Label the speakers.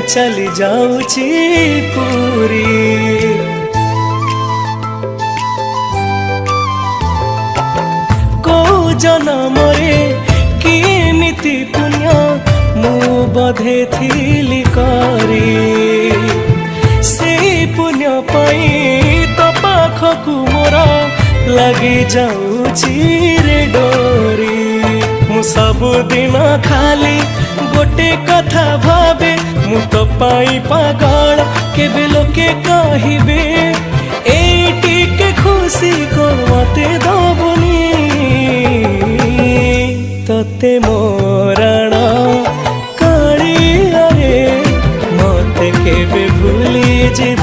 Speaker 1: चली जाऊची पूरी। को जनमरे किमिति पुण्य मु बधे थिली करी से पुण्य पाई तो पाखकु मोर लगी जाऊची रे डोरी। मु सबुदिन खाली गोटे कथा भावे मु तो पाई पागल केबे लोके कहिबे एटी के खुशी को मते दबुनी तते मोरण कालिया रे मते केबे भूली जीव